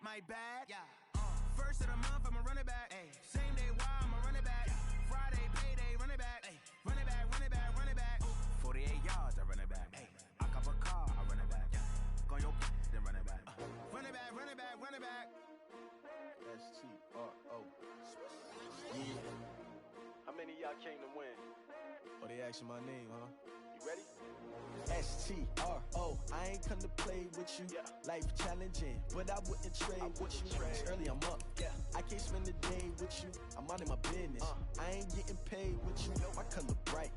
my bad. Yeah. First of the month, I'm a running back. Ay. Same day, why I'm a running back. Yeah. Friday, payday, running back. Ay. Running back, running back, running back. 48 yards, I run it back. Ay. I cop a car, I run it back. Yeah. Go your then run it back. Run it back, run it back, run it back. S-T-R-O. Yeah. How many of y'all came to win? Oh, they asking my name, huh? You ready? S-T-R-O. I ain't come to play with you. Yeah. Life challenging, but I wouldn't trade with you. It's early, I'm up. Yeah. I can't spend the day with you. I'm out of my business. I ain't getting paid with you. My color bright.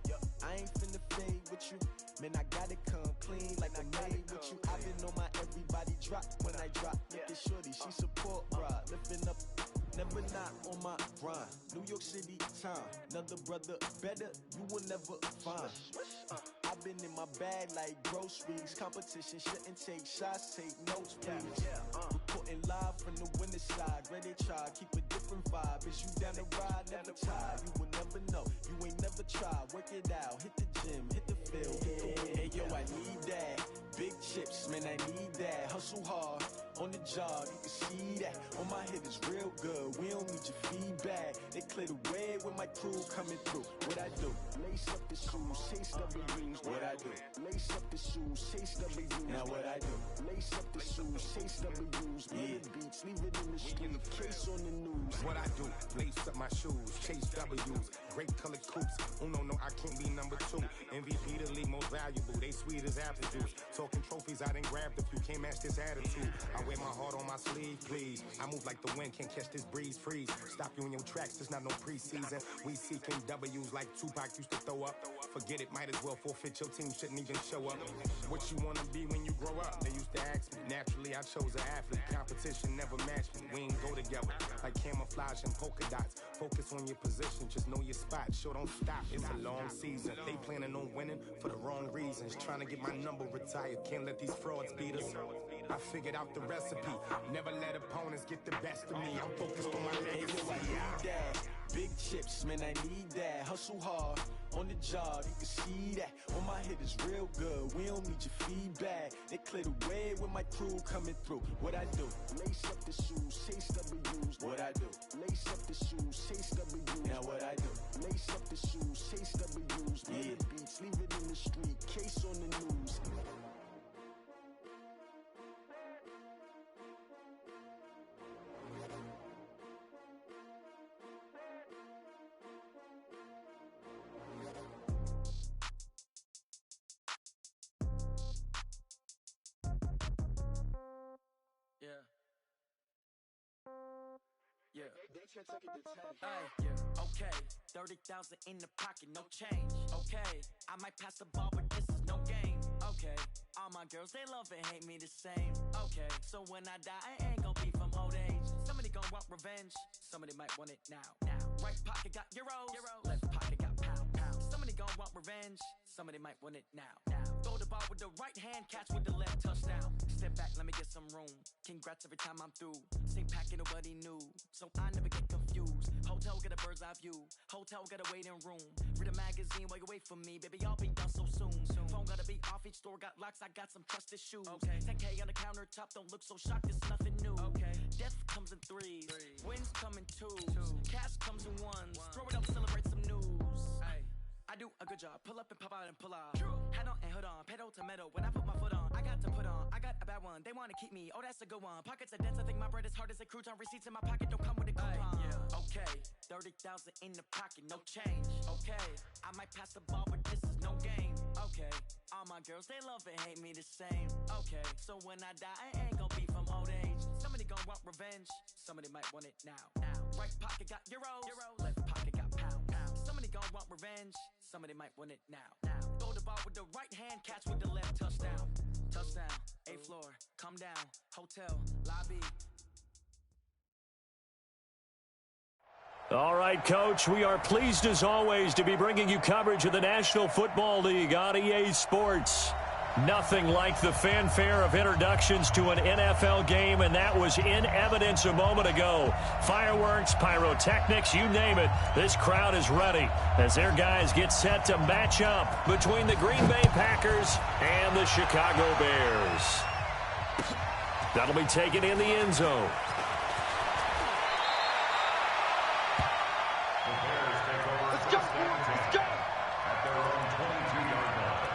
I ain't finna fade with you. Man, I gotta come clean like I made with you. I've been on my everybody drop when I drop. Look at shorty, she support ride. Lifting up, never not on my grind. New York City time. Another brother better, you will never find. I've been in my bag like groceries. Competition shouldn't take shots, take notes, please. Reporting live from the winter side. Ready to try, keep a different vibe. Is you down the ride, never tired. You will never know, you ain't never tried. Work it out, hit the gym, hit the field, hit the wind. Hey yo, I need that. Big chips, man, I need that. Hustle hard, on the job, you can see that. On my head is real good, we don't need your feedback. They clear the way with my crew coming through. What I do? Lace up the shoes, chase W's. What I do? Lace up the shoes, chase W's. Now what I do? Lace up the shoes, chase W's. Yeah. Beats, leave it in the street, case on the news. What I do? Lace up my shoes, chase W's. Great colored coops. Oh no, I can't be number 2. MVP the league most valuable. They sweet as apple juice. Talking trophies, I done grabbed a few. Can't match this attitude. I wear my heart on my sleeve, please. I move like the wind, can't catch this breeze. Freeze. Stop you in your tracks. There's not no preseason. We seeking W's like Tupac used to throw up. Forget it, might as well forfeit. Your team shouldn't even show up. What you wanna be when you grow up? They used to ask me. Naturally, I chose an athlete. Competition never matched me. We ain't go together like camouflage and polka dots. Focus on your position, just know your spot. Sure, don't stop. It's a long season. They planning on winning for the wrong reasons. Trying to get my number retired. Can't let these frauds beat us. I figured out the recipe. Never let opponents get the best of me. I'm focused on my legacy. I need that. Big chips, man, I need that. Hustle hard, on the job, you can see that. On my head is real good, we don't need your feedback. They clear the way with my crew coming through. What I do? Lace up the shoes, chase W's. What I do? Lace up the shoes, chase W's. Now what I do? Lace up the shoes, chase W's. Yeah. Beats, leave it in the street, case on the news. Okay, 30,000 in the pocket, no change. Okay, I might pass the ball, but this is no game. Okay, all my girls, they love and hate me the same. Okay, so when I die, I ain't gon' be from old age. Somebody gon' want revenge, somebody might want it now. Right pocket got euros, left pocket got pounds. Somebody gon' want revenge, somebody might want it now. Throw the ball with the right hand, catch with the left, touchdown. Step back, let me get some room. Congrats every time I'm through. Same packet, nobody knew, so I never get confused. Hotel get a bird's eye view, hotel got a waiting room. Read a magazine while you wait for me, baby, I'll be done so soon. Phone gotta be off, each store got locks, I got some trusted shoes. 10K on the countertop, don't look so shocked, it's nothing new. Death comes in threes, wins come in twos, cash comes in ones. Throw it up, celebrate some news. I do a good job, pull up and pop out and pull out. Head on and hood on, pedal to metal. When I put my foot on, I got to put on. I got a bad one, they wanna keep me, oh that's a good one. Pockets are dense, I think my bread is hard as a crouton. Receipts in my pocket don't come with a coupon. Okay, 30,000 in the pocket, no change. Okay, I might pass the ball, but this is no game. Okay, all my girls, they love and hate me the same. Okay, so when I die, I ain't gon' be from old age. Somebody gon' want revenge, somebody might want it now. Right pocket got euros, left pocket got pounds. Somebody gon' want revenge, somebody might want it now. Throw the ball with the right hand, catch with the left, touchdown. Touchdown, 8th floor, come down, hotel, lobby. All right, Coach, we are pleased as always to be bringing you coverage of the National Football League on EA Sports. Nothing like the fanfare of introductions to an NFL game, and that was in evidence a moment ago. Fireworks, pyrotechnics, you name it. This crowd is ready as their guys get set to match up between the Green Bay Packers and the Chicago Bears. That'll be taken in the end zone. Let's go, boys. Let's go. At their own 22-yard line.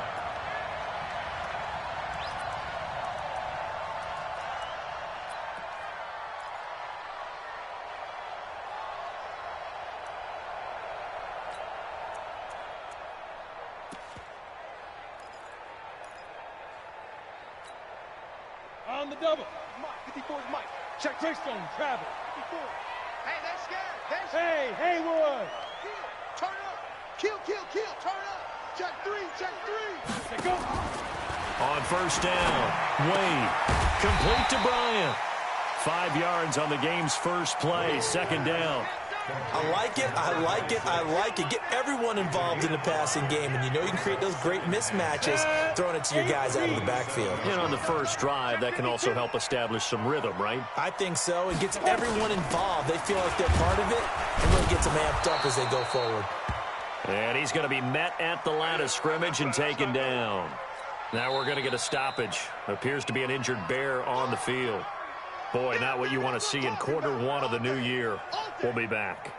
On the double. Mike, 54 is Mike. Check Greystone, travel. 54. Hey, they're scared. They're scared. Hey, Haywood. Kill. Turn up. Kill. Turn up. Check three. They go. On first down, Wade. Complete to Bryant. 5 yards on the game's first play. Second down. I like it. Get everyone involved in the passing game, and you know you can create those great mismatches throwing it to your guys out of the backfield. And on the first drive, that can also help establish some rhythm, right? I think so. It gets everyone involved. They feel like they're part of it, and really gets them amped up as they go forward. And he's going to be met at the line of scrimmage and taken down. Now we're going to get a stoppage. Appears to be an injured Bear on the field. Boy, not what you want to see in quarter one of the new year. We'll be back.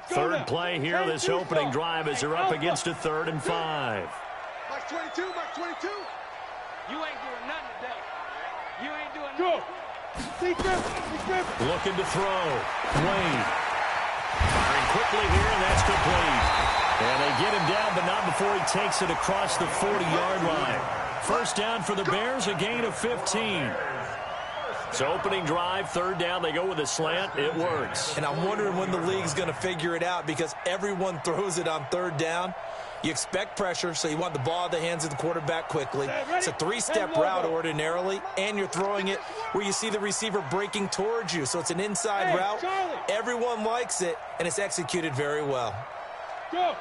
Third play here, this opening drive as they're up against a 3rd and 5. Mike 22. You ain't doing nothing today. You ain't doing nothing. Go. Secret. Looking to throw. Wade. Firing quickly here, and that's complete. And they get him down, but not before he takes it across the 40-yard line. First down for the Bears, a gain of 15. So opening drive, 3rd down, they go with a slant. It works. And I'm wondering when the league's going to figure it out because everyone throws it on 3rd down. You expect pressure, so you want the ball in the hands of the quarterback quickly. It's a 3-step route ordinarily, and you're throwing it where you see the receiver breaking towards you. So it's an inside route. Everyone likes it, and it's executed very well. Go.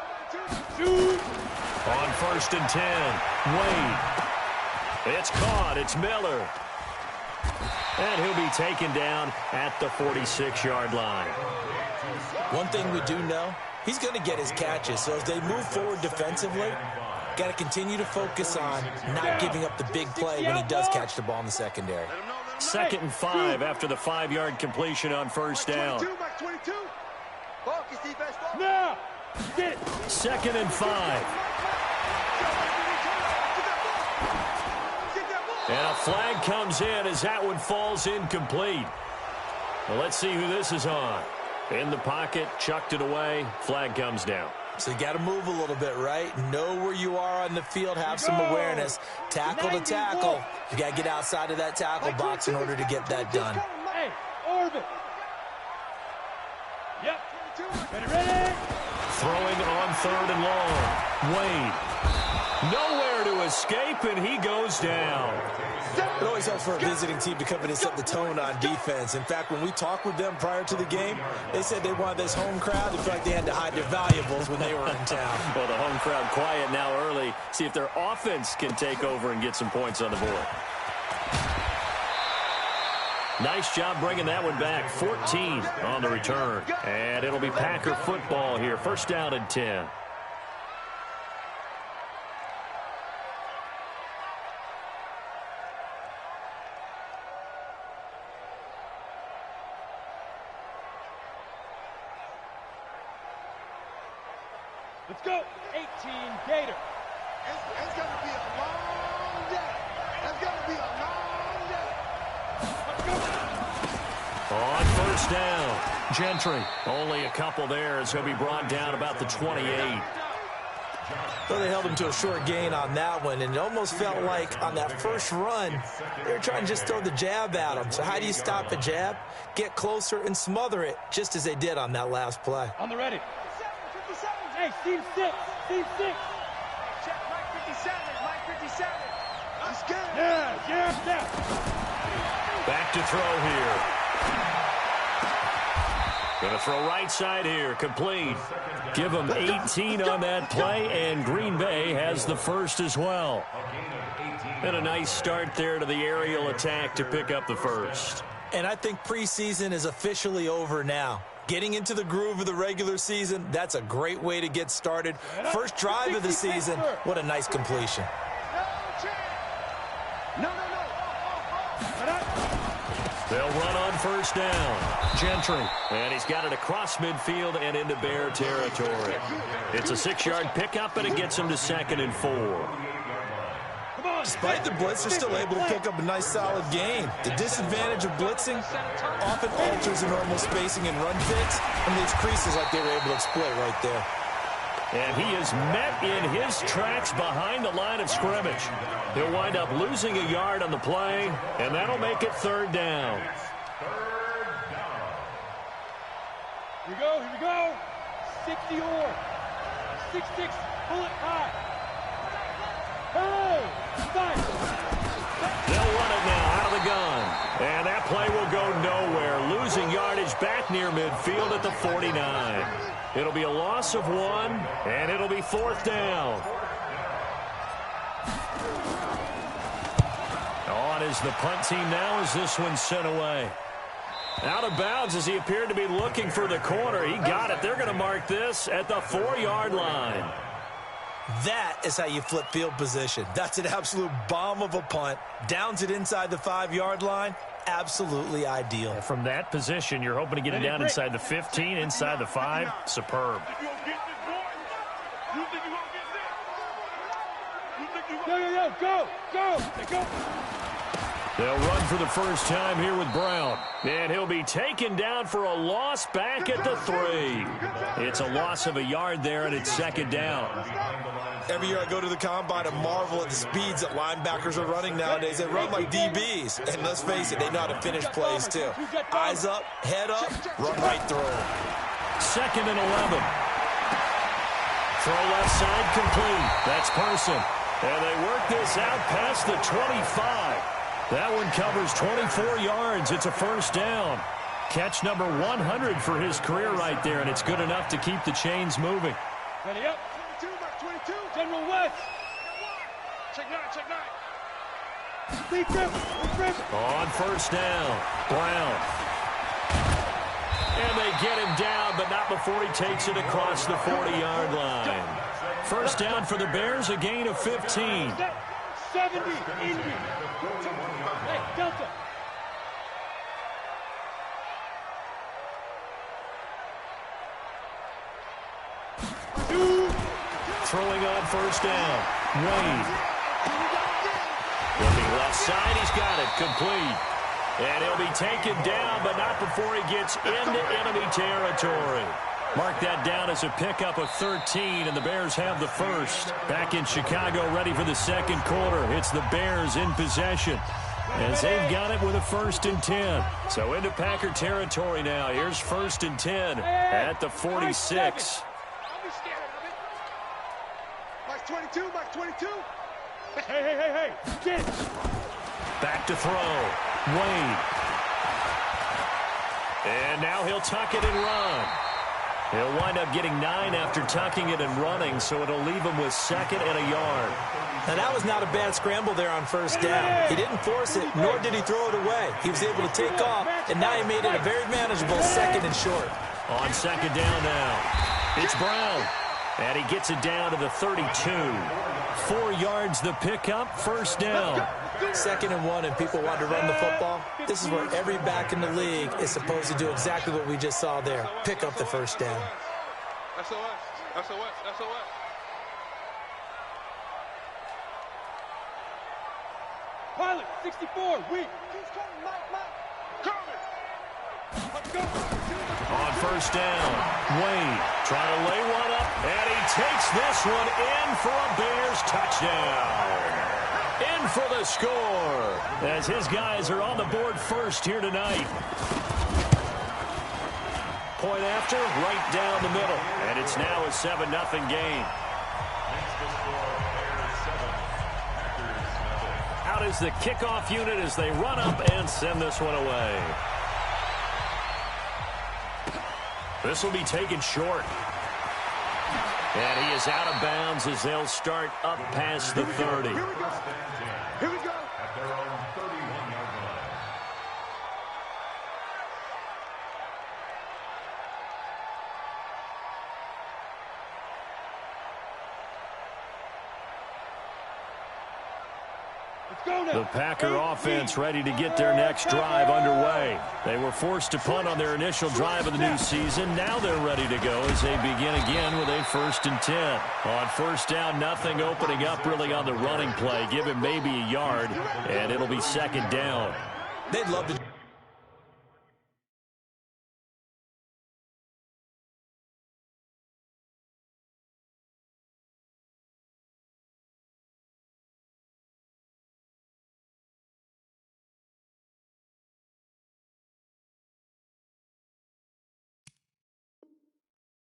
On 1st and 10, Wade. It's caught. It's Miller. And he'll be taken down at the 46-yard line. One thing we do know, he's going to get his catches. So as they move forward defensively, got to continue to focus on not giving up the big play when he does catch the ball in the secondary. 2nd and 5 after the 5-yard completion on first down. Mike 22. Focus, defense. Now. Get it. 2nd and 5. And a flag comes in as that one falls incomplete. Well, let's see who this is on. In the pocket, chucked it away, flag comes down. So you got to move a little bit, right? Know where you are on the field, have some awareness. Tackle to tackle. You got to get outside of that tackle box in order to get that done. Hey, orbit. Yep. Ready. Throwing on 3rd and long. Wade. Nowhere to escape, and he goes down. It always helps for a visiting team to come in and set the tone on defense. In fact, when we talked with them prior to the game, they said they wanted this home crowd. They felt like they had to hide their valuables when they were in town. Well, the home crowd quiet now early. See if their offense can take over and get some points on the board. Nice job bringing that one back. 14 on the return. And it'll be Packer football here. First down and 10. Let's go. 18 Gator. It's going to be a long day. It's going to be a long day. Let's go. On first down, Gentry. Only a couple there as he'll be brought down about the 28. Well, they held him to a short gain on that one, and it almost felt like on that first run, they were trying to just throw the jab at him. So how do you stop a jab? Get closer and smother it, just as they did on that last play. On the ready. Hey, Steve 6. Steve 6. Check Mike 57. Mike 57. Let's get it. Yeah. Back to throw here. Going to throw right side here, complete. Give them 18 on that play, and Green Bay has the first as well. And a nice start there to the aerial attack to pick up the first. And I think preseason is officially over now. Getting into the groove of the regular season, that's a great way to get started. First drive of the season, what a nice completion. They'll run on first down. Gentry. And he's got it across midfield and into Bear territory. It's a 6-yard pickup, and it gets him to 2nd and 4. Despite the blitz, they're still able to pick up a nice, solid gain. The disadvantage of blitzing often alters the normal spacing and run fits, and leaves creases like they were able to exploit right there. And he is met in his tracks behind the line of scrimmage. He'll wind up losing a yard on the play, and that'll make it 3rd down. Here we go. 60 or 6-6, pull it high. Hey, they'll run it now out of the gun. And that play will go nowhere. Losing yardage back near midfield at the 49. It'll be a loss of 1, and it'll be 4th down. On is the punt team now as this one's sent away. Out of bounds as he appeared to be looking for the corner. He got it. They're going to mark this at the 4-yard line. That is how you flip field position. That's an absolute bomb of a punt. Downs it inside the 5-yard line. Absolutely ideal. From that position, you're hoping to get it down inside the 15, inside the 5. Superb. Go. They'll run for the first time here with Brown. And he'll be taken down for a loss back at the 3. It's a loss of a yard there, and it's 2nd down. Every year I go to the combine and marvel at the speeds that linebackers are running nowadays. They run like DBs. And let's face it, they know how to finish plays too. Eyes up, head up, run right through them. 2nd and 11. Throw left side complete. That's Person. And they work this out past the 25. That one covers 24 yards. It's a 1st down. Catch number 100 for his career right there, and it's good enough to keep the chains moving. Ready up. 22, General West. Check 9. On 1st down, Brown. And they get him down, but not before he takes it across the 40-yard line. 1st down for the Bears, a gain of 15. 70, Indy. Hey, Delta. Throwing on 1st down, Wade. Looking left side, he's got it, complete. And he'll be taken down, but not before he gets into enemy territory. Mark that down as a pickup of 13, and the Bears have the first. Back in Chicago, ready for the 2nd quarter. It's the Bears in possession as they've got it with a 1st and 10. So into Packer territory now. Here's 1st and 10 at the 46. Mike 22, Mike 22. Hey. Get. Back to throw. Wade. And now he'll tuck it and run. He'll wind up getting 9 after tucking it and running, so it'll leave him with 2nd and a yard. Now, that was not a bad scramble there on 1st down. He didn't force it, nor did he throw it away. He was able to take off, and now he made it a very manageable 2nd and short. On 2nd down now, it's Brown. And he gets it down to the 32. 4 yards the pickup, 1st down. 2nd and 1, and people want to run the football. This is where every back in the league is supposed to do exactly what we just saw there. Pick up the 1st down. SOS. Pilot, 64, weak. On 1st down, Wade trying to lay one up, and he takes this one in for a Bears touchdown. In for the score, as his guys are on the board first here tonight. Point after, right down the middle, and it's now a 7-0 game. Out is the kickoff unit as they run up and send this one away. This will be taken short. And he is out of bounds as they'll start up past the 30. Here we go. At their own 31-yard line. The Packer offense ready to get their next drive underway. They were forced to punt on their initial drive of the new season. Now they're ready to go as they begin again with a 1st and 10. On first down, nothing opening up really on the running play. Give him maybe a yard, and it'll be 2nd down. They'd love to.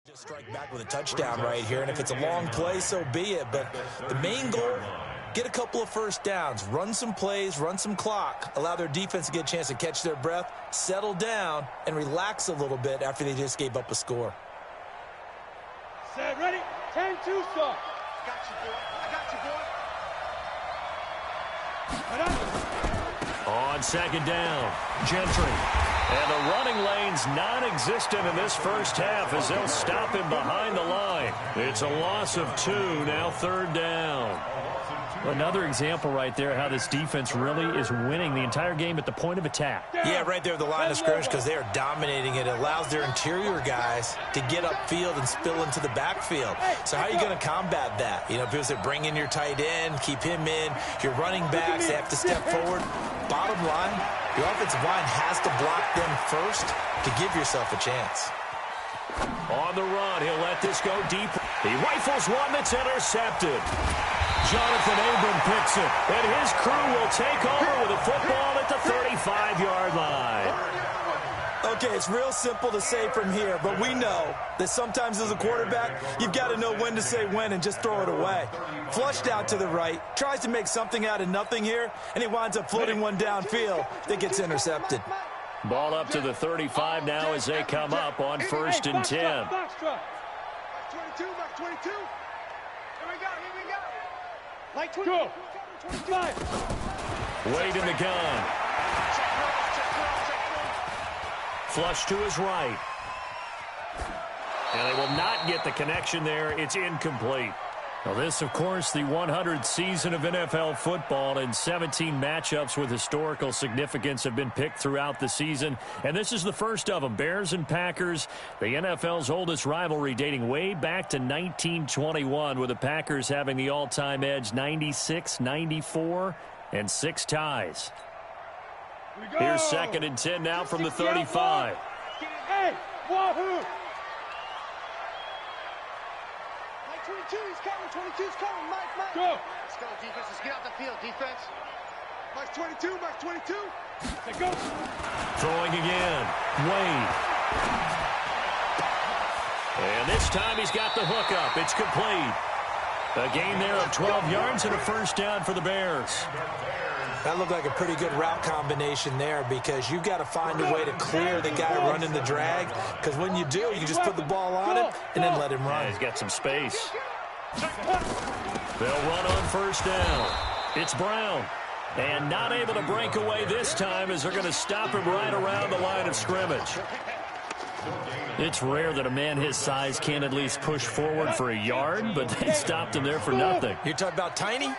Just strike back with a touchdown right here, and if it's a long play, so be it. But the main goal, get a couple of first downs, run some plays, run some clock, allow their defense to get a chance to catch their breath, settle down, and relax a little bit after they just gave up a score. Set, ready, 10-2 start. Got you, boy. I got you, boy. On 2nd down, Gentry. And the running lane's non-existent in this first half as they'll stop him behind the line. It's a loss of 2, now 3rd down. Another example right there how this defense really is winning the entire game at the point of attack. Yeah, right there at the line of scrimmage because they are dominating it. It allows their interior guys to get upfield and spill into the backfield. So how are you going to combat that? You know, people say bring in your tight end, keep him in. Your running backs, they have to step forward. Bottom line, your offensive line has to block them first to give yourself a chance. On the run, he'll let this go deep. He rifles one that's intercepted. Jonathan Abram picks it, and his crew will take over with a football at the 35-yard line. Okay, it's real simple to say from here, but we know that sometimes as a quarterback, you've got to know when to say when and just throw it away. Flushed out to the right, tries to make something out of nothing here, and he winds up floating one downfield that gets intercepted. Ball up to the 35 now as they come up on 1st and 10. 22, back 22. Here we go. Like 22, 25. Wade in the gun. Flush to his right. And they will not get the connection there. It's incomplete. Now this, of course, the 100th season of NFL football, and 17 matchups with historical significance have been picked throughout the season. And this is the first of them, Bears and Packers, the NFL's oldest rivalry dating way back to 1921, with the Packers having the all-time edge 96, 94, and 6 ties. Here's 2nd and 10 now from the 35. Hey, wahoo! 22, he's coming. 22's coming. Mike. Go. Let's go, defense. Let's get out the field, defense. Mike's 22. Mike's 22. Let's go. Throwing again. Wade. And this time he's got the hook up. It's complete. A gain there of 12 yards and a 1st down for the Bears. That looked like a pretty good route combination there because you've got to find a way to clear the guy running the drag, because when you do, you just put the ball on him and then let him run. Yeah, he's got some space. They'll run on 1st down. It's Brown. And not able to break away this time as they're going to stop him right around the line of scrimmage. It's rare that a man his size can at least push forward for a yard, but they stopped him there for nothing. You're talking about Tiny?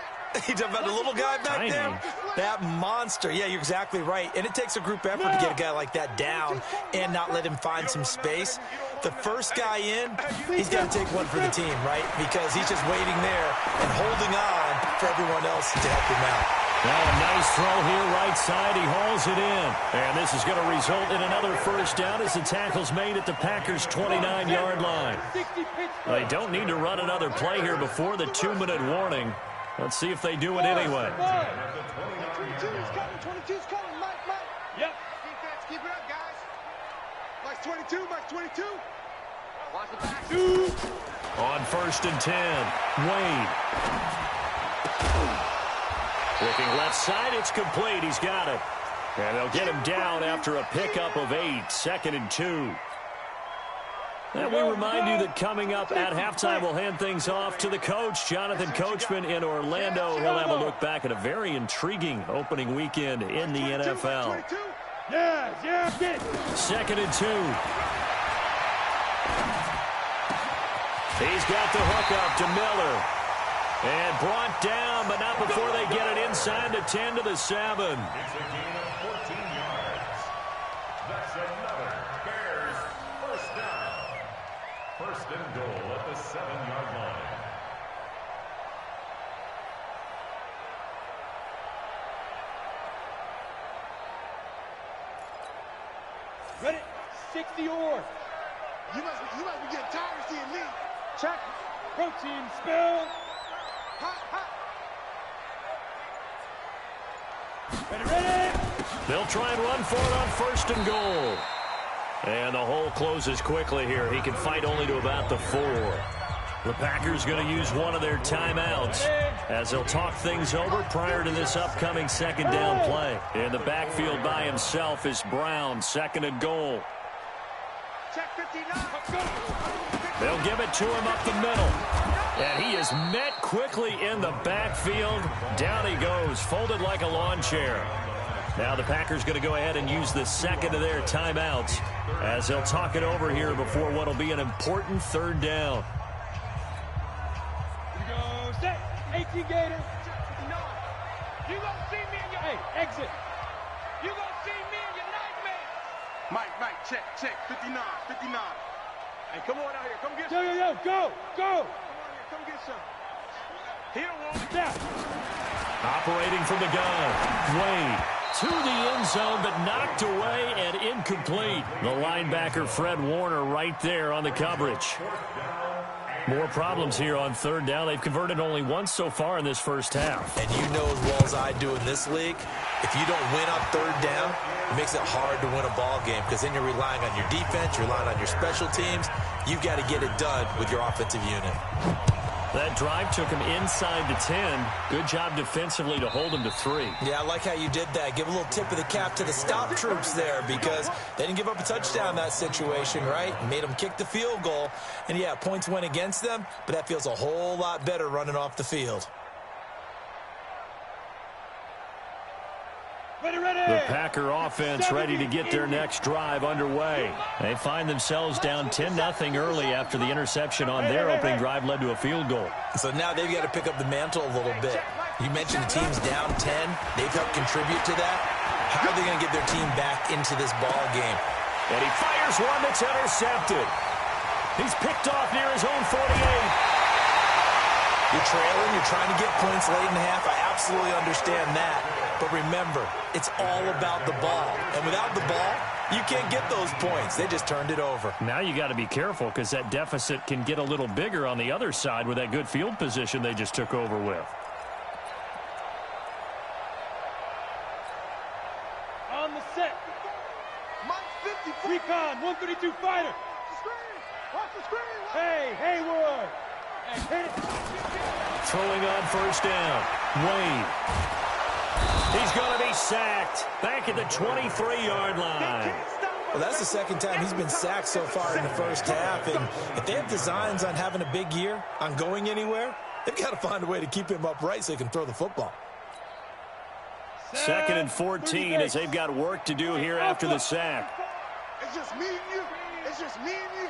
You're talking about the little guy back there? That monster. Yeah, you're exactly right. And it takes a group effort to get a guy like that down and not let him find some space. The first guy in, he's got to take one for the team, right? Because he's just waiting there and holding on for everyone else to help him out. Now a nice throw here, right side. He hauls it in. And this is going to result in another 1st down as the tackle's made at the Packers' 29-yard line. They don't need to run another play here before the 2-minute warning. Let's see if they do it anyway. 22's coming. Mike. Yep. Defense, keep it up, guys. Mike's 22. Mike's 22. Watch the back. On 1st and 10, Wade. Looking left side, it's complete. He's got it. And they'll get him down after a pickup of 8. 2nd and 2. And we remind you that coming up at halftime, we'll hand things off to the coach, Jonathan Coachman in Orlando. He'll have a look back at a very intriguing opening weekend in the NFL. Second and 2. He's got the hook up to Miller. And brought down, but not before they get it inside the 10 to the 7. It's a gain of 14 yards. That's another Bears first down. First and goal at the 7-yard line. Ready? 60 or. You must be getting tired of seeing me. Check. Protein spill. Hot, hot. Ready. They'll try and run for it on first and goal. And the hole closes quickly here. He can fight only to about the 4. The Packers going to use one of their timeouts as they'll talk things over prior to this upcoming second down play. In the backfield by himself is Brown, second and goal. Check 59. They'll give it to him up the middle. And he is met quickly in the backfield. Down he goes, folded like a lawn chair. Now the Packers going to go ahead and use the second of their timeouts as they'll talk it over here before what will be an important third down. Here we go. Set. 18 Gator. You gonna see me in your exit. You gonna see me in your nightmare. Mike, check. 59. Hey, come on out here. Come get some. Yo, go. Come on here. Come get some. He don't want it. Down. Operating from the gun. Wade to the end zone, but knocked away and incomplete. The linebacker, Fred Warner, right there on the coverage. More problems here on third down. They've converted only once so far in this first half. And you know as well as I do in this league, if you don't win on third down, it makes it hard to win a ball game because then you're relying on your defense, you're relying on your special teams. You've got to get it done with your offensive unit. That drive took him inside the 10. Good job defensively to hold him to 3. Yeah, I like how you did that. Give a little tip of the cap to the stop troops there because they didn't give up a touchdown in that situation, right? Made them kick the field goal. And, yeah, points went against them, but that feels a whole lot better running off the field. The Packer offense ready to get their next drive underway. They find themselves down 10-0 early after the interception on their opening drive led to a field goal. So now they've got to pick up the mantle a little bit. You mentioned the team's down 10. They've helped contribute to that. How are they going to get their team back into this ball game? And he fires one that's intercepted. He's picked off near his own 48. You're trailing, you're trying to get points late in the half. I absolutely understand that. But remember, it's all about the ball. And without the ball, you can't get those points. They just turned it over. Now you got to be careful because that deficit can get a little bigger on the other side with that good field position they just took over with. On the set. Mike 50. Recon, 132 fighter. Watch the screen. Hey, Hayward. Hey, hit it. Throwing on first down. Wade. He's going to be sacked back at the 23-yard line. Well, that's the second time he's been sacked so far in the first half. And if they have designs on having a big year, on going anywhere, they've got to find a way to keep him upright so he can throw the football. Second and 14 as they've got work to do here after the sack. It's just me and you. It's just me and you.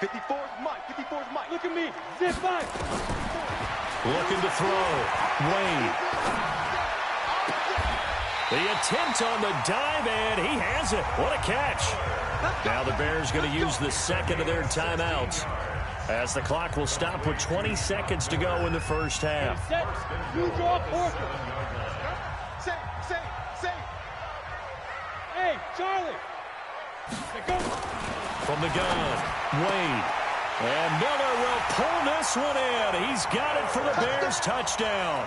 54's Mike. Look at me. Zip back. Looking to throw. Wade. The attempt on the dive, and he has it. What a catch. Now the Bears going to use the second of their timeouts as the clock will stop with 20 seconds to go in the first half. Set. You draw Porter. Say. Hey, Charlie. From the gun, Wade. And Miller will pull this one in. He's got it for the Bears touchdown.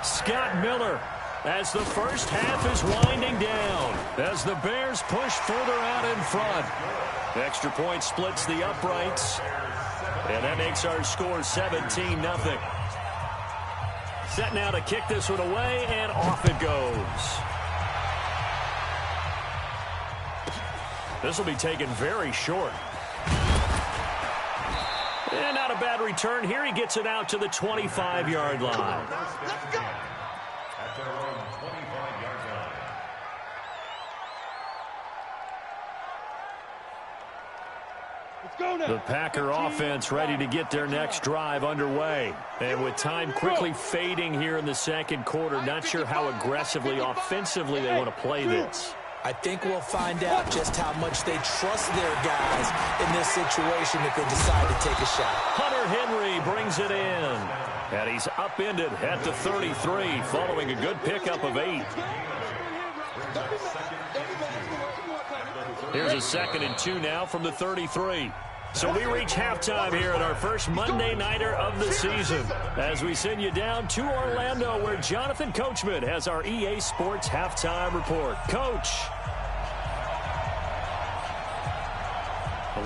Scott Miller as the first half is winding down as the Bears push further out in front. Extra point splits the uprights. And that makes our score 17-0. Set now to kick this one away, and off it goes. This will be taken very short. And not a bad return here. He gets it out to the 25-yard line. Let's go. At their own 25-yard line. Let's go now. The Packer offense ready to get their next drive underway. And with time quickly fading here in the second quarter, not sure how aggressively, offensively they want to play this. I think we'll find out just how much they trust their guys in this situation if they decide to take a shot. Hunter Henry brings it in. And he's upended at the 33 following a good pickup of 8. Here's a 2nd and 2 now from the 33. So we reach halftime here at our first Monday Nighter of the season as we send you down to Orlando where Jonathan Coachman has our EA Sports Halftime Report. Coach.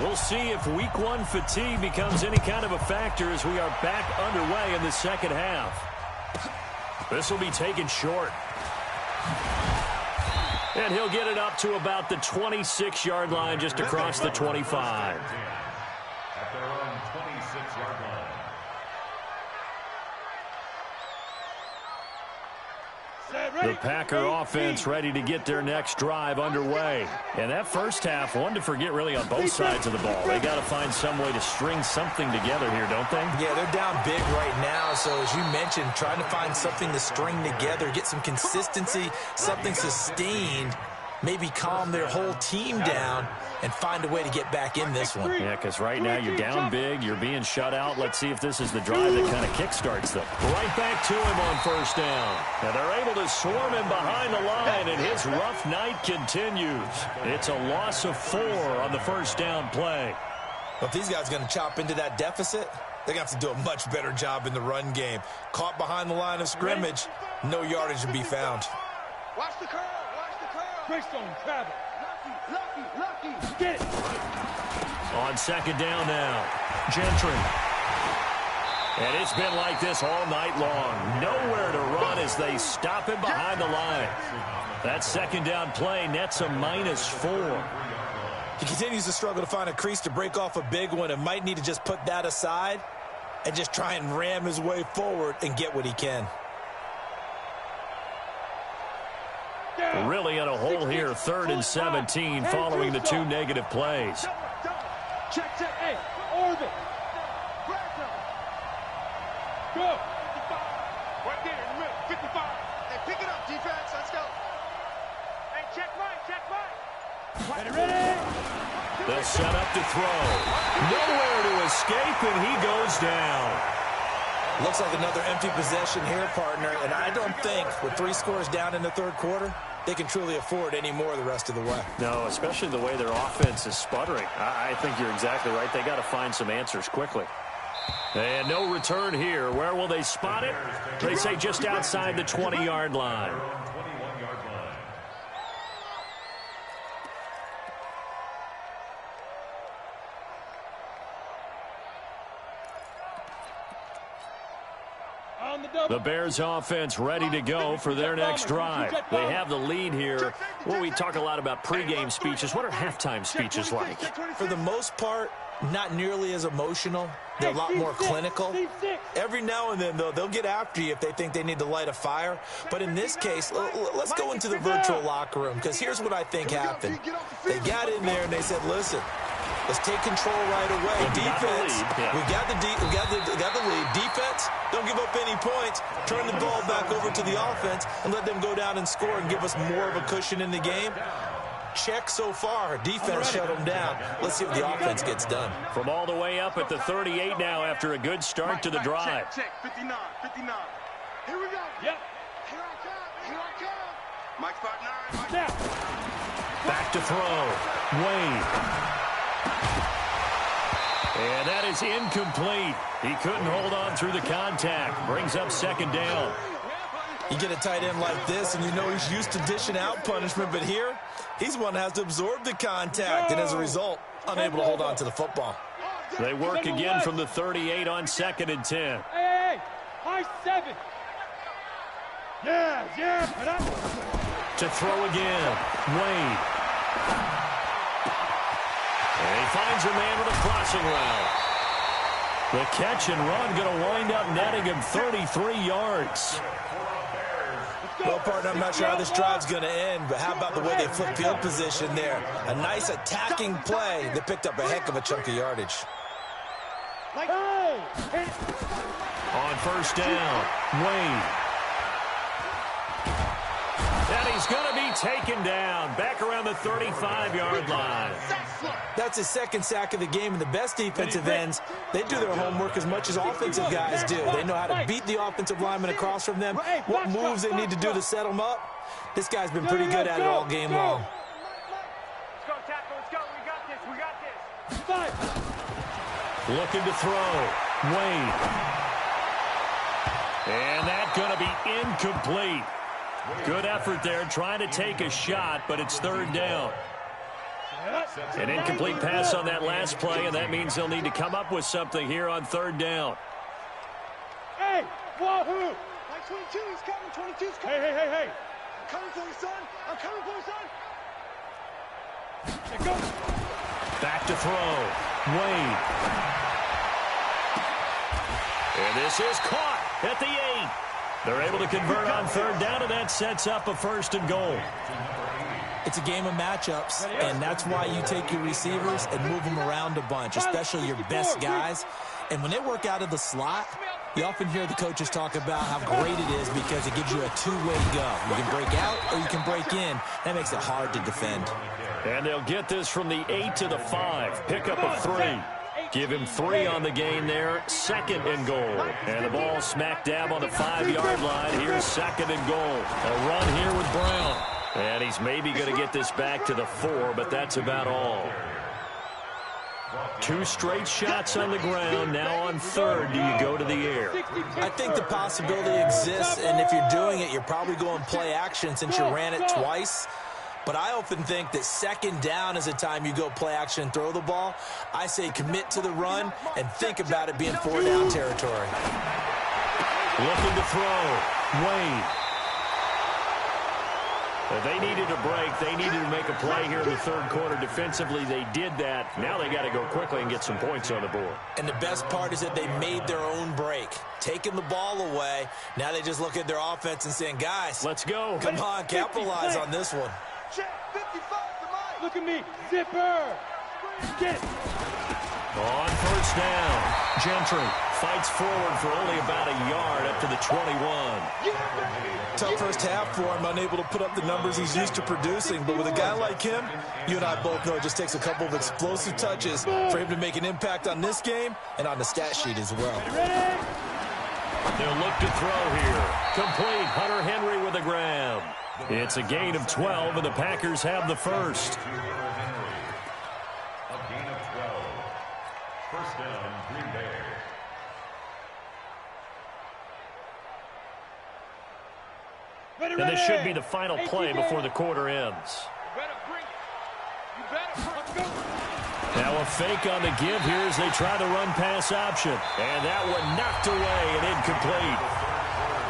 We'll see if Week 1 fatigue becomes any kind of a factor as we are back underway in the second half. This will be taken short. And he'll get it up to about the 26-yard line just across the 25. At their own 26-yard line. The Packer offense ready to get their next drive underway. And that first half, one to forget really on both sides of the ball. They got to find some way to string something together here, don't they? Yeah, they're down big right now. So as you mentioned, trying to find something to string together, get some consistency, something sustained, maybe calm their whole team down and find a way to get back in this one. Yeah, because right now you're down big, you're being shut out. Let's see if this is the drive that kind of kickstarts them. Right back to him on first down. And they're able to swarm him behind the line, and his rough night continues. It's a loss of 4 on the first down play. Well, if these guys are going to chop into that deficit, they're going to have to do a much better job in the run game. Caught behind the line of scrimmage, no yardage to be found. Watch the curl. Watch the curl. Greystone, travel. Lucky. Get it. On second down now, Gentry. And it's been like this all night long. Nowhere to run as they stop him behind the line. That second down play nets a -4. He continues to struggle to find a crease to break off a big one and might need to just put that aside and just try and ram his way forward and get what he can. Really in a hole here, 3rd and 17 following the 2 negative plays. Check, hey, orbit. Go. 55. Right there in the middle, 55. Hey, pick it up, defense. Let's go. Hey, check right. Ready. They'll set up to throw. Nowhere to escape, and he goes down. Looks like another empty possession here, partner, and I don't think with 3 scores down in the third quarter, they can truly afford any more the rest of the way. No, especially the way their offense is sputtering. I think you're exactly right. They got to find some answers quickly. And no return here. Where will they spot it? They say just outside the 20-yard line. The Bears offense ready to go for their next drive. They have the lead here. Well, we talk a lot about pregame speeches. What are halftime speeches like? For the most part, not nearly as emotional. They're a lot more clinical. Every now and then, though, they'll get after you if they think they need to light a fire. But in this case, let's go into the virtual locker room, because here's what I think happened. They got in there and they said, listen, let's take control right away. Defense, we got the lead. Defense, don't give up any points. Turn the ball back over to the offense and let them go down and score and give us more of a cushion in the game. Check so far. Defense shut them down. Let's see what the offense gets done. From all the way up at the 38 now after a good start to the drive. Check. 59. Here we go. Yep. Here I come. Mike 5'9". Now. Back to throw. Wade. And that is incomplete. He couldn't hold on through the contact. Brings up second down. You get a tight end like this, and you know he's used to dishing out punishment, but here, he's one that has to absorb the contact, and as a result, unable to hold on to the football. They work again from the 38 on 2nd and 10. Hey, high 7. Yeah. To throw again. Wade. finds a man with a crossing route. The catch and run going to wind up netting him 33 yards. Well, partner, I'm not sure how this drive's going to end, but how about the way they flip field position there? A nice attacking play that picked up a heck of a chunk of yardage. On first down, Wayne. And he's going to be taken down back around the 35-yard line. That's his second sack of the game, and the best defensive ends, they do their homework as much as offensive guys do. They know how to beat the offensive lineman across from them, what moves they need to do to set them up. This guy's been pretty good at it all game long. Let's go, tackle. Let's go. We got this. We got this. Looking to throw, Wayne. And that's going to be incomplete. Good effort there, trying to take a shot, but it's third down. An incomplete pass on that last play, and that means they'll need to come up with something here on third down. Hey, wahoo! Like 22, he's coming. 22's coming. Hey. I'm coming for you, son. I'm coming for you, son. There goes. Back to throw, Wayne. And this is caught at the 8. They're able to convert on third down, and that sets up a first and goal. It's a game of matchups, and that's why you take your receivers and move them around a bunch, especially your best guys. And when they work out of the slot, you often hear the coaches talk about how great it is because it gives you a two-way go. You can break out or you can break in. That makes it hard to defend. And they'll get this from the 8 to the 5. Pickup of 3. Give him 3 on the gain there. Second and goal. And the ball smack dab on the 5-yard line. Here's second and goal. A run here with Brown. And he's maybe going to get this back to the 4, but that's about all. 2 straight shots on the ground. Now on third, do you go to the air? I think the possibility exists, and if you're doing it, you're probably going play action since you ran it twice. But I often think that second down is a time you go play action and throw the ball. I say commit to the run and think about it being 4-down territory. Looking to throw, Wayne. They needed a break. They needed to make a play here in the third quarter. Defensively, they did that. Now they got to go quickly and get some points on the board. And the best part is that they made their own break, taking the ball away. Now they just look at their offense and saying, guys, let's go. Come on, capitalize on this one. Check 55 to Mike. Look at me. Zipper. Get it. On first down, Gentry fights forward for only about a yard up to the 21. Tough first half for him, unable to put up the numbers he's used to producing. But with a guy like him, you and I both know it just takes a couple of explosive touches for him to make an impact on this game and on the stat sheet as well. They'll look to throw here. Complete. Hunter Henry with the grab. It's a gain of 12, and the Packers have the first. A gain of 12. First down, Green Bay. And this should be the final play before the quarter ends. Now a fake on the give here as they try the run-pass option. And that one knocked away and incomplete.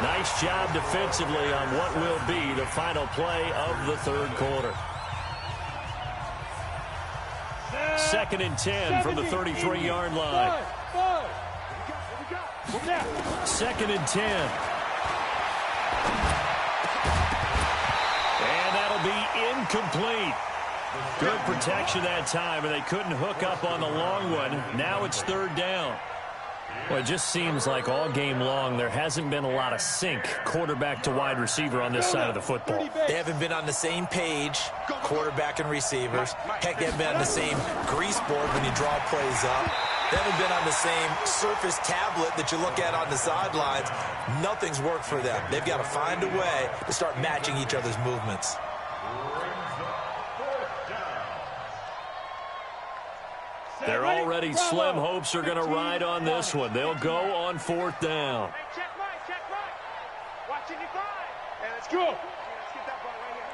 Nice job defensively on what will be the final play of the third quarter. Second and 10 from the 33-yard line. Second and 10. And that'll be incomplete. Good protection that time, and they couldn't hook up on the long one. Now it's third down. Well, it just seems like all game long there hasn't been a lot of sync quarterback to wide receiver on this side of the football. They haven't been on the same page, quarterback and receivers. Heck, they haven't been on the same grease board when you draw plays up. They haven't been on the same surface tablet that you look at on the sidelines. Nothing's worked for them. They've got to find a way to start matching each other's movements. Their already slim hopes are going to ride on this one. They'll go on fourth down. Hey, check Mike. Watch 55. Hey, let's go. Let's get that ball right here.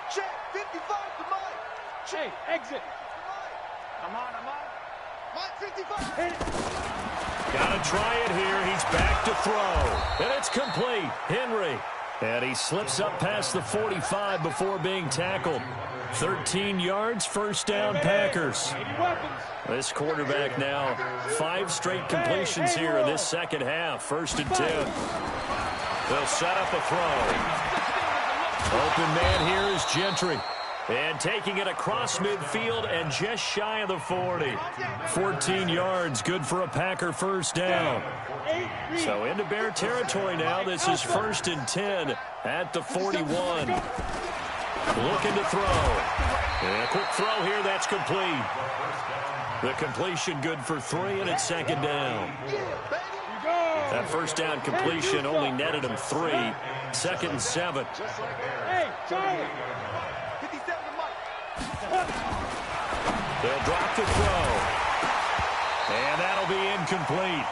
Check 55 to Mike. Check. Hey, exit. I'm on. Mike 55. Hit it. Got to try it here. He's back to throw. And it's complete. Henry. And he slips up past the 45 before being tackled. 13 yards, first down, Packers. This quarterback now 5 straight completions here in this second half. First and 10. They'll set up a throw. Open man here is Gentry. And taking it across midfield and just shy of the 40. 14 yards, good for a Packer first down. So into Bear territory now. This is first and 10 at the 41. Looking to throw. And a quick throw here, that's complete. The completion good for 3, and it's second down. That first down completion only netted him 3. Second and 7. Hey, Charlie. They'll drop the throw. And that'll be incomplete.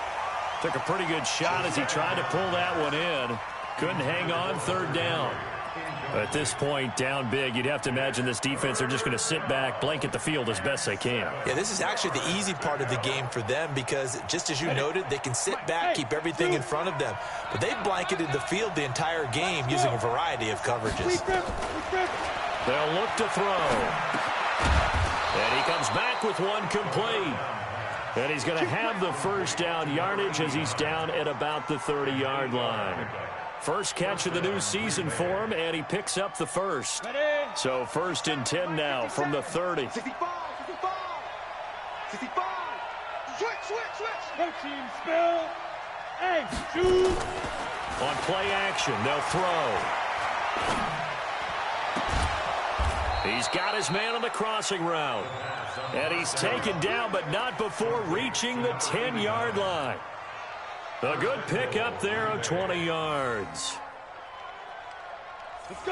Took a pretty good shot as he tried to pull that one in. Couldn't hang on, third down. At this point, down big, you'd have to imagine this defense are just going to sit back, blanket the field as best they can. Yeah, this is actually the easy part of the game for them because, just as you noted, they can sit back, keep everything in front of them. But they've blanketed the field the entire game using a variety of coverages. They'll look to throw. And he comes back with one complete. And he's going to have the first down yardage as he's down at about the 30-yard line. First catch of the new season for him, and he picks up the first. So first and 10 now from the 30. 65. Switch. No team spill. Hey, shoot. On play action, they'll throw. He's got his man on the crossing route. And he's taken down, but not before reaching the 10-yard line. A good pickup there of 20 yards.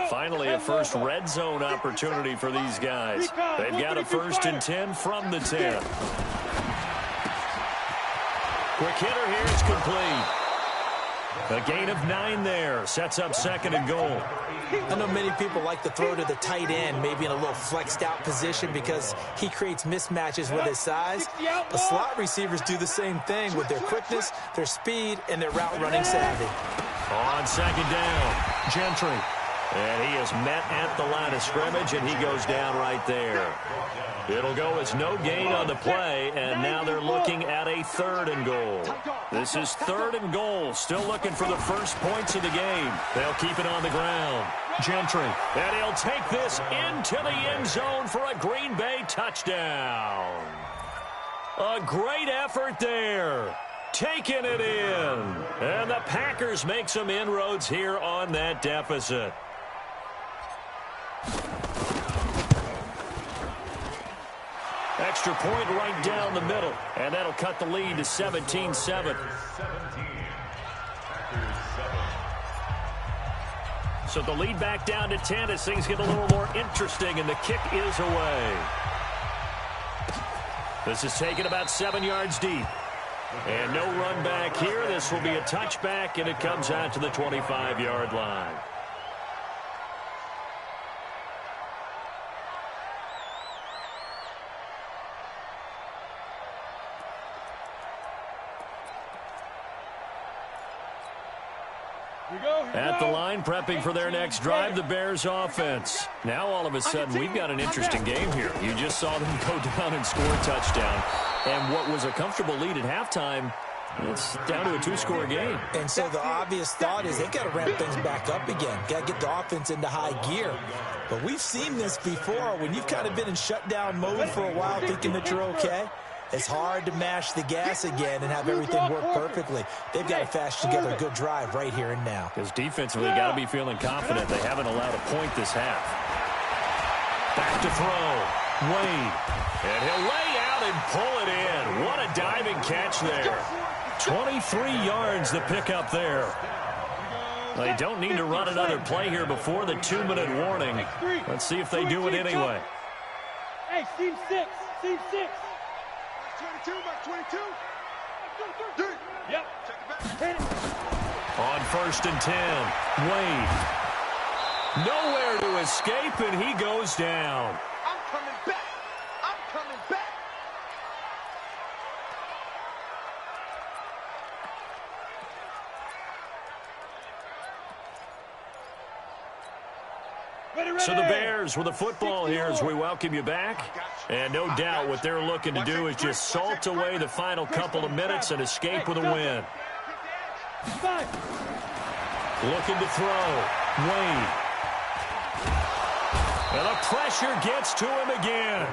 Finally, a first red zone opportunity for these guys. They've got a first and 10 from the 10. Quick hitter here, it's complete. A gain of 9 there. Sets up second and goal. I know many people like to throw to the tight end, maybe in a little flexed out position because he creates mismatches with his size. The slot receivers do the same thing with their quickness, their speed, and their route running savvy. On second down, Gentry. And he is met at the line of scrimmage, and he goes down right there. It'll go as no gain on the play, and now they're looking at a third and goal. This is third and goal, still looking for the first points of the game. They'll keep it on the ground. Gentry, and he'll take this into the end zone for a Green Bay touchdown. A great effort there. Taking it in. And the Packers make some inroads here on that deficit. Extra point right down the middle, and that'll cut the lead to 17-7. So the lead back down to 10 as things get a little more interesting, and the kick is away. This is taken about 7 yards deep. And no run back here. This will be a touchback, and it comes out to the 25-yard line. At the line, prepping for their next drive, the Bears offense. Now, all of a sudden, we've got an interesting game here. You just saw them go down and score a touchdown. And what was a comfortable lead at halftime, it's down to a 2-score game. And so the obvious thought is they've got to ramp things back up again. Got to get the offense into high gear. But we've seen this before when you've kind of been in shutdown mode for a while thinking that you're okay. It's hard to mash the gas again and have everything work perfectly. They've got to fashion together a good drive right here and now. Because defensively, got to be feeling confident. They haven't allowed a point this half. Back to throw. Wade. And he'll lay out and pull it in. What a diving catch there. 23 yards the pickup there. They don't need to run another play here before the 2-minute warning. Let's see if they do it anyway. Hey, team 6. Team 6. 22. Yep. Hit it. On first and 10, Wade. Nowhere to escape, and he goes down. I'm coming back. So the Bears with the football here as we welcome you back. And no doubt what they're looking to do is just salt away the final couple of minutes and escape with a win. Looking to throw. Wade. And the pressure gets to him again.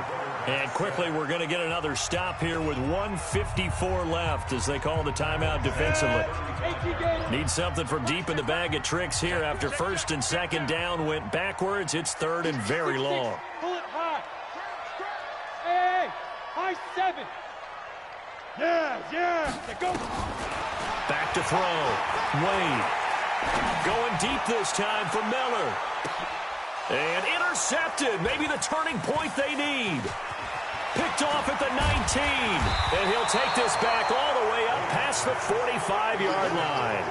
And quickly we're going to get another stop here with 1:54 left as they call the timeout defensively. Need something from deep in the bag of tricks here after first and second down went backwards. It's third and very long. Pull it high. Hey, high 7. Yeah. Go. Back to throw. Wade. Going deep this time for Miller. And intercepted. Maybe the turning point they need. Picked off at the 19. And he'll take this back all the way up past the 45-yard line.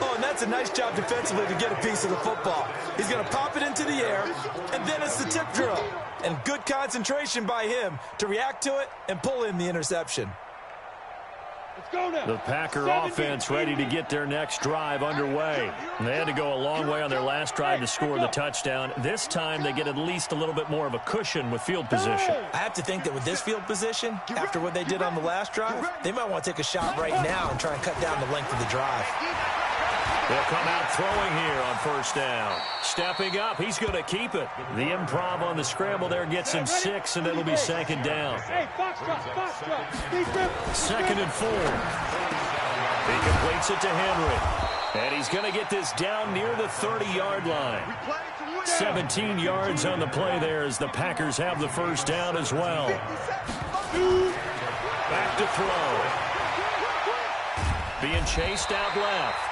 Oh, and that's a nice job defensively to get a piece of the football. He's going to pop it into the air, and then it's the tip drill. And good concentration by him to react to it and pull in the interception. Let's go now. The Packer offense ready to get their next drive underway. And they had to go a long way on their last drive to score the touchdown. This time they get at least a little bit more of a cushion with field position. I have to think that with this field position, after what they did on the last drive, they might want to take a shot right now and try and cut down the length of the drive. They'll come out throwing here on first down. Stepping up, he's going to keep it. The improv on the scramble there gets him 6, and it'll be second down. Hey, box drop. Second and 4. He completes it to Henry. And he's going to get this down near the 30-yard line. 17 yards on the play there as the Packers have the first down as well. Back to throw. Being chased out left.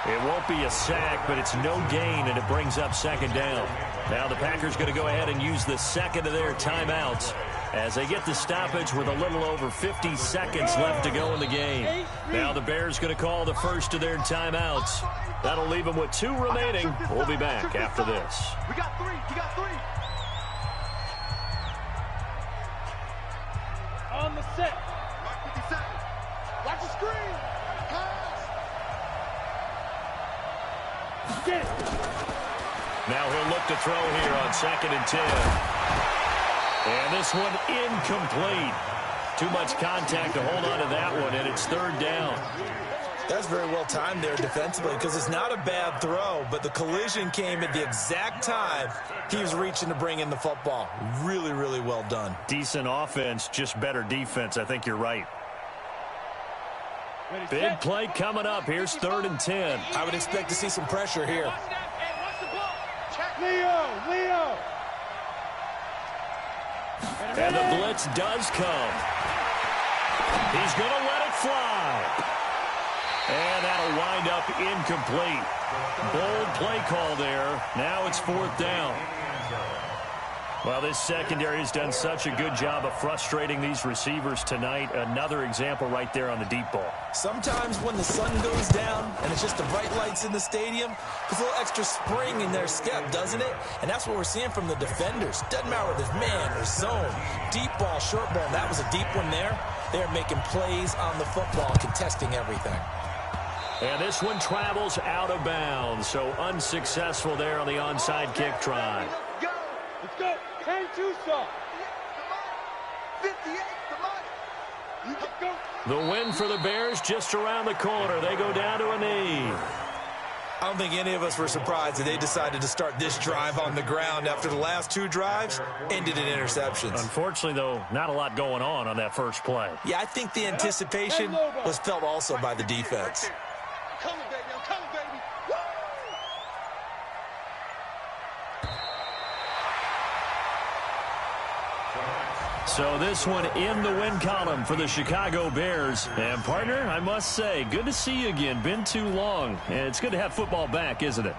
It won't be a sack, but it's no gain, and it brings up second down. Now the Packers going to go ahead and use the second of their timeouts as they get the stoppage with a little over 50 seconds left to go in the game. Now the Bears going to call the first of their timeouts. That'll leave them with 2 remaining. We'll be back after this. We got 3. On the set. Mark 57. Watch the screen. Get it. Now he'll look to throw here on second and 10. And this one incomplete. Too much contact to hold on to that one, and it's third down. That's very well timed there defensively because it's not a bad throw, but the collision came at the exact time he was reaching to bring in the football. Really, really well done. Decent offense, just better defense. I think you're right. Big play coming up. Here's third and 10. I would expect to see some pressure here. Leo. And the blitz does come. He's going to let it fly. And that'll wind up incomplete. Bold play call there. Now it's fourth down. Well, this secondary has done such a good job of frustrating these receivers tonight. Another example right there on the deep ball. Sometimes when the sun goes down and it's just the bright lights in the stadium, there's a little extra spring in their step, doesn't it? And that's what we're seeing from the defenders. Doesn't matter whether it's man or zone, deep ball, short ball. That was a deep one there. They're making plays on the football, contesting everything. And this one travels out of bounds, so unsuccessful there on the onside kick try. Let's go. 10-2 soft. 58, come on. Let's go. The win for the Bears just around the corner. They go down to a knee. I don't think any of us were surprised that they decided to start this drive on the ground after the last 2 drives ended in interceptions. Unfortunately, though, not a lot going on that first play. Yeah, I think the anticipation was felt also by the defense. I'm coming, baby. Woo! So this one in the win column for the Chicago Bears. And, partner, I must say, good to see you again. Been too long. And it's good to have football back, isn't it?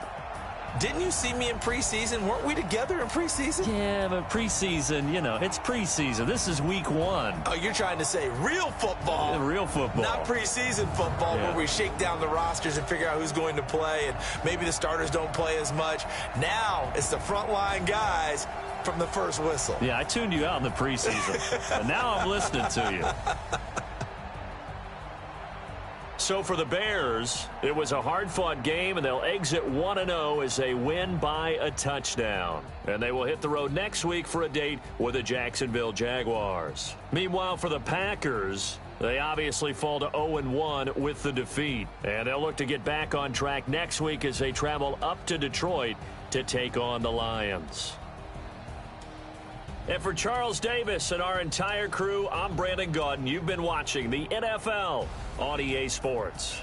Didn't you see me in preseason? Weren't we together in preseason? Yeah, but preseason, it's preseason. This is week 1. Oh, you're trying to say real football. Yeah, real football. Not preseason football where we shake down the rosters and figure out who's going to play, and maybe the starters don't play as much. Now it's the frontline guys from the first whistle. Yeah, I tuned you out in the preseason, but now I'm listening to you. So for the Bears, it was a hard-fought game, and they'll exit 1-0 as they win by a touchdown. And they will hit the road next week for a date with the Jacksonville Jaguars. Meanwhile, for the Packers, they obviously fall to 0-1 with the defeat. And they'll look to get back on track next week as they travel up to Detroit to take on the Lions. And for Charles Davis and our entire crew, I'm Brandon Gaudin. You've been watching the NFL on EA Sports.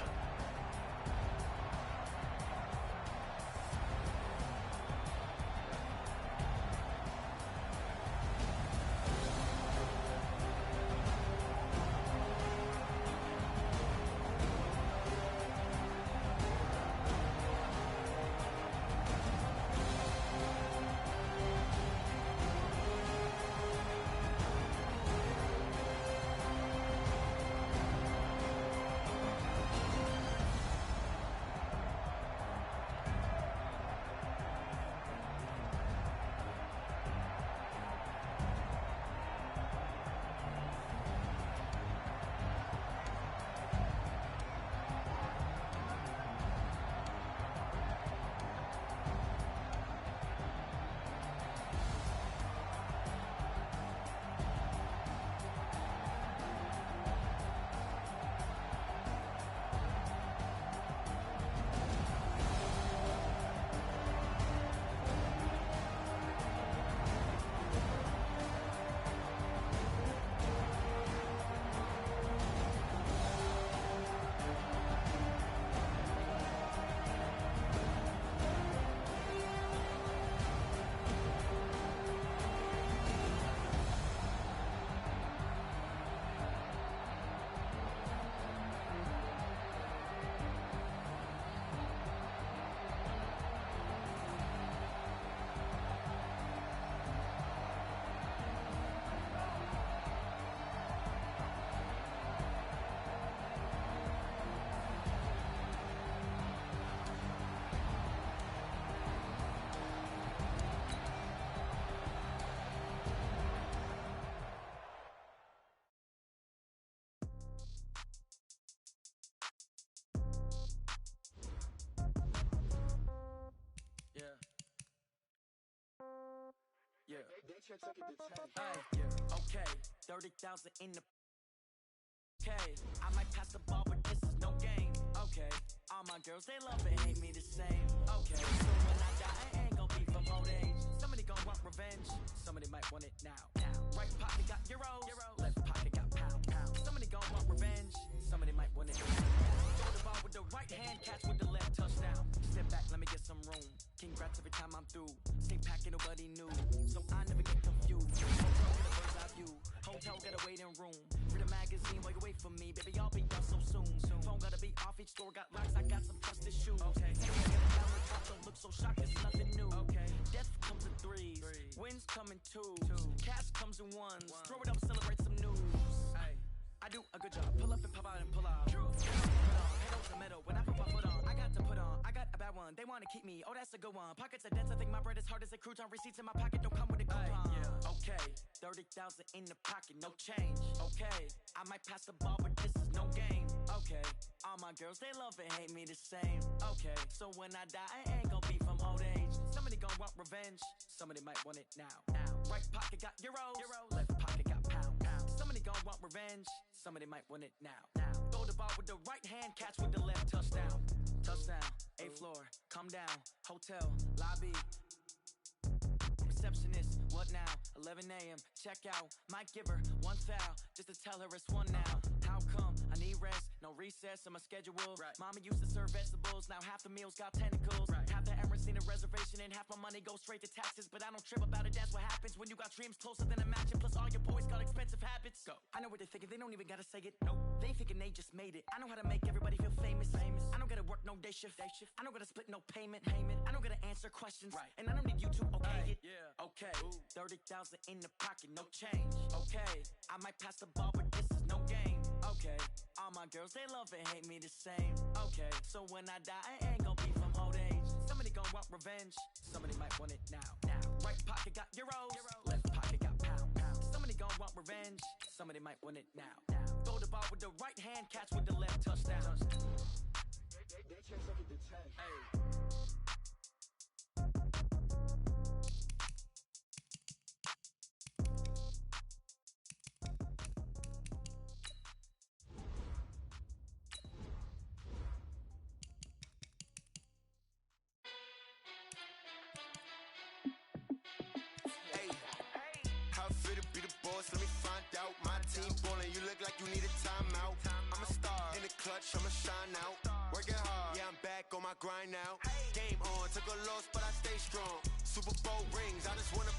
Yeah. Okay. 30,000 in the. Okay. I might pass the ball, but this is no game. Okay. All my girls, they love and hate me the same. Okay. So when I die, I ain't gonna be from old age. Somebody gonna want revenge. Somebody might want it now. Right pocket got euros. Left pocket got pound. Somebody gonna want revenge. Somebody might want it now. Throw the ball with the right hand, catch with the left, touchdown. Step back, let me get some room. Congrats every time I'm through. Stay packing, nobody knew, so I never get confused. Hotel get a bird's eye view. Hotel get a waiting room. Read a magazine while you wait for me, baby. I'll be done so soon. Phone gotta be off. Each store got locks. I got some trusted shoes. Okay. Don't look so shocked. It's nothing new. Okay. Death comes in threes. Wins come in twos. Cash comes in ones. Throw it up, celebrate some news. I do a good job. Pull up and pop out and pull out. Pedal to metal. When I put my foot on, I got to put on. I got a bad one. They want to keep me. Oh, that's a good one. Pockets are dense. I think my bread is hard as a crouton. Receipts in my pocket don't come with a coupon. Okay. 30,000 in the pocket. No change. Okay. I might pass the ball, but this is no game. Okay. All my girls, they love and hate me the same. Okay. So when I die, I ain't gonna be from old age. Somebody gonna want revenge. Somebody might want it now. Right pocket got euros. Left pocket got pound. Somebody gonna want revenge. Somebody might want it now. Throw the ball with the right hand, catch with the left, touchdown. Touchdown, 8th floor, come down, hotel, lobby. Receptionist, what now? 11 a.m., check out. Might give her one foul, just to tell her it's one now. How come? I need rest, no recess in my schedule. Mama used to serve vegetables, now half the meals got tentacles. Half the Emirates need a reservation and half my money goes straight to taxes. But I don't trip about it, that's what happens when you got dreams closer than a matching. Plus all your boys got expensive habits. Go. I know what they're thinking, they don't even gotta say it. Nope. They thinking they just made it. I know how to make everybody feel famous. I don't gotta work no day shift. I don't gotta split no payment. I don't gotta answer questions. And I don't need you to okay it. Okay. 30,000 in the pocket, no change. Okay. I might pass the ball, but this is no game. Okay. All my girls, they love and hate me the same. Okay. So when I die, I ain't gonna be from old age. Somebody gonna want revenge. Somebody might want it now. Right pocket got euros. Left pocket got pound. Somebody gonna want revenge. Somebody might want it now. Throw the ball with the right hand, catch with the left, touchdown. touchdown. How fit to be the boss? Let me find out. My team ballin', you look like you need a timeout. I'm a star in the clutch, I'ma shine out. Working hard, yeah, I'm back on my grind now. Game on, took a loss, but I stay strong. Super Bowl rings, I just wanna